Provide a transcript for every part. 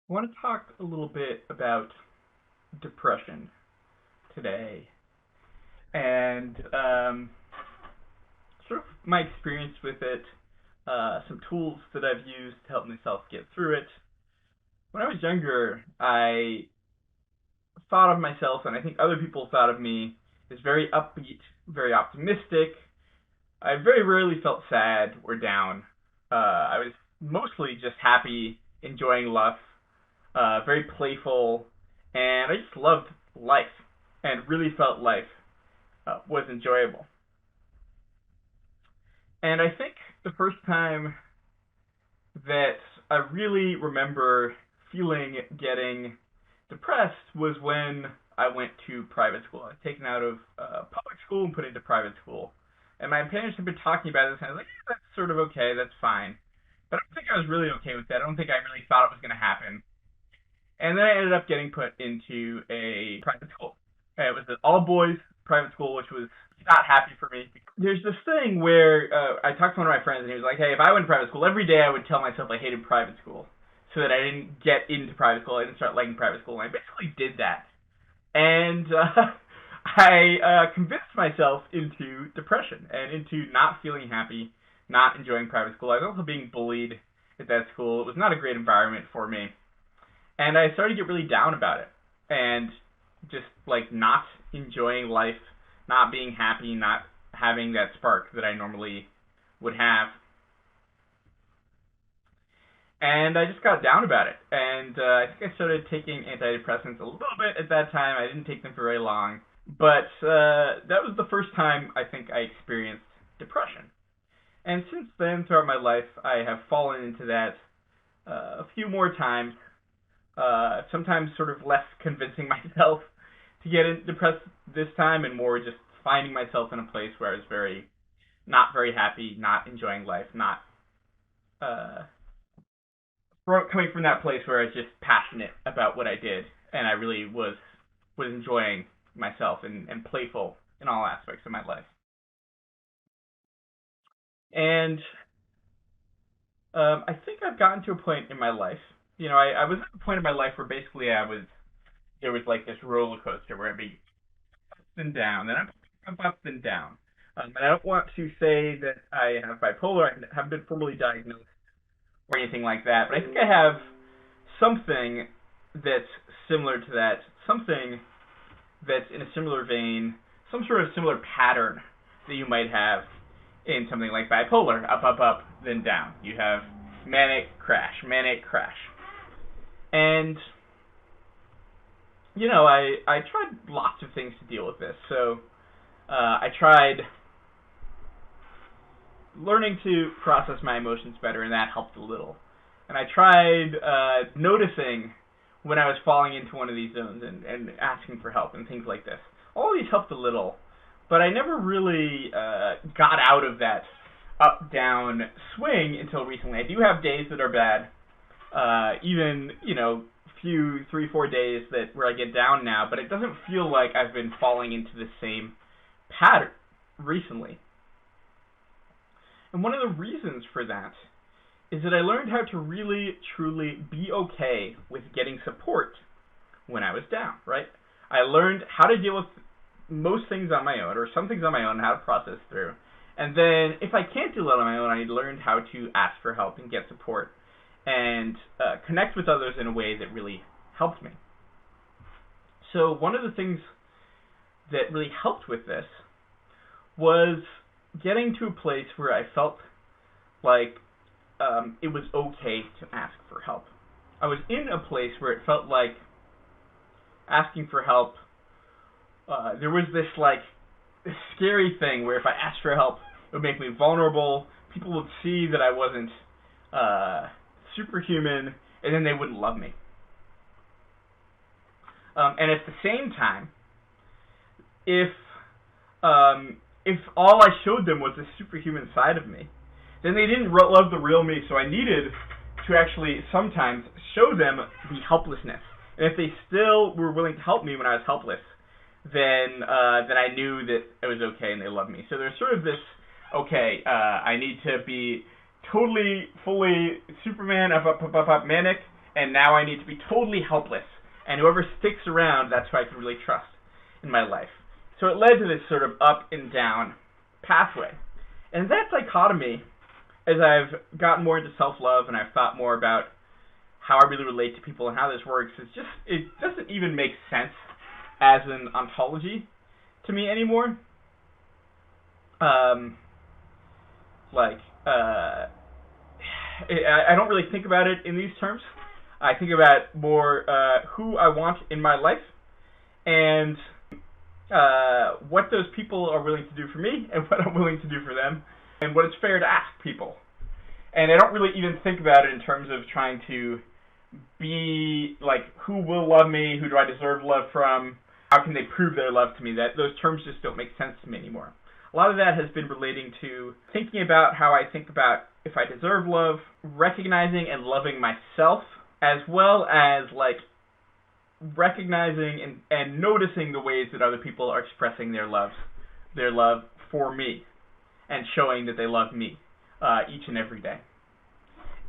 I want to talk a little bit about depression today and sort of my experience with it, some tools that I've used to help myself get through it. When I was younger, I thought of myself, and I think other people thought of me, as very upbeat, very optimistic. I very rarely felt sad or down. I was mostly just happy, enjoying life, very playful, and I just loved life and really felt life was enjoyable. And I think the first time that I really remember getting depressed was when I went to private school. I was taken out of public school and put into private school. And my parents had been talking about this, and I was like, yeah, that's sort of okay, that's fine. But I don't think I was really okay with that. I don't think I really thought it was going to happen. And then I ended up getting put into a private school. It was an all boys private school, which was not happy for me. There's this thing where I talked to one of my friends, and he was like, hey, if I went to private school, every day I would tell myself I hated private school so that I didn't get into private school. I didn't start liking private school. And I basically did that. And I convinced myself into depression and into not feeling happy, not enjoying private school. I was also being bullied at that school. It was not a great environment for me. And I started to get really down about it and just like not enjoying life, not being happy, not having that spark that I normally would have. And I just got down about it. And I think I started taking antidepressants a little bit at that time. I didn't take them for very long. But that was the first time I think I experienced depression. And since then, throughout my life, I have fallen into that a few more times. Sometimes sort of less convincing myself to get depressed this time, and more just finding myself in a place where I was not very happy, not enjoying life, not uh, coming from that place where I was just passionate about what I did, and I really was enjoying myself and playful in all aspects of my life. And I think I've gotten to a point in my life. I was at a point in my life where basically there was like this roller coaster where I'd be up and down, and I'm up and down. And I don't want to say that I have bipolar. I haven't been formally diagnosed or anything like that, but I think I have something that's similar to that, something that's in a similar vein, some sort of similar pattern that you might have in something like bipolar, up, up, up, then down. You have manic crash, manic crash. And I tried lots of things to deal with this. So I tried learning to process my emotions better, and that helped a little. And I tried noticing when I was falling into one of these zones and asking for help and things like this. All of these helped a little, but I never really got out of that up-down swing until recently. I do have days that are bad, even, few 3-4 days where I get down now, but it doesn't feel like I've been falling into the same pattern recently. And one of the reasons for that is that I learned how to really, truly be okay with getting support when I was down, right? I learned how to deal with most things on my own, or some things on my own, how to process through. And then if I can't do it on my own, I learned how to ask for help and get support and connect with others in a way that really helped me. So one of the things that really helped with this was getting to a place where I felt like it was okay to ask for help. I was in a place where it felt like asking for help, there was this scary thing where if I asked for help, it would make me vulnerable. People would see that I wasn't superhuman, and then they wouldn't love me. And at the same time, if all I showed them was the superhuman side of me, then they didn't love the real me. So I needed to actually sometimes show them the helplessness. And if they still were willing to help me when I was helpless, then I knew that it was okay and they loved me. So there's sort of this, I need to be totally, fully Superman, up, manic, and now I need to be totally helpless. And whoever sticks around, that's who I can really trust in my life. So it led to this sort of up and down pathway. And that dichotomy, as I've gotten more into self-love and I've thought more about how I really relate to people and how this works, it doesn't even make sense as an ontology to me anymore. I don't really think about it in these terms. I think about more who I want in my life and what those people are willing to do for me and what I'm willing to do for them and what it's fair to ask people. And I don't really even think about it in terms of trying to be like, who will love me, who do I deserve love from, how can they prove their love to me. That those terms just don't make sense to me anymore. A lot of that has been relating to thinking about how I think about if I deserve love, recognizing and loving myself, as well as like recognizing and noticing the ways that other people are expressing their love for me and showing that they love me each and every day.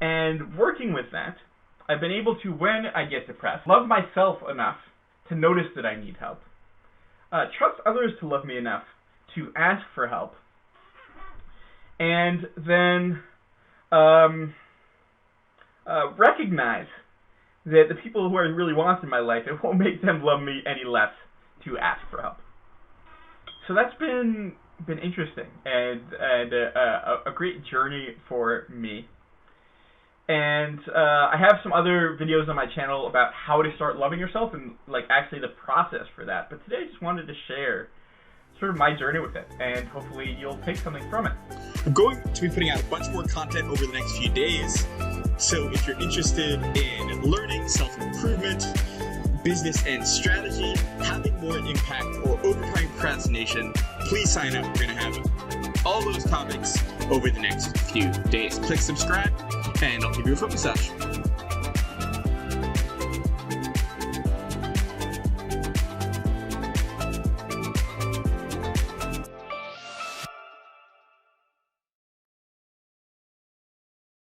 And working with that, I've been able to, when I get depressed, love myself enough to notice that I need help, trust others to love me enough to ask for help, and then recognize that the people who I really want in my life, it won't make them love me any less to ask for help. So that's been interesting and a great journey for me. And I have some other videos on my channel about how to start loving yourself and like actually the process for that. But today I just wanted to share sort of my journey with it, and hopefully you'll take something from it. I'm going to be putting out a bunch more content over the next few days. So if you're interested in learning, self-improvement, business and strategy, having more impact, or overcoming procrastination, please sign up. We're going to have all those topics over the next few days. Click subscribe, and I'll give you a foot massage.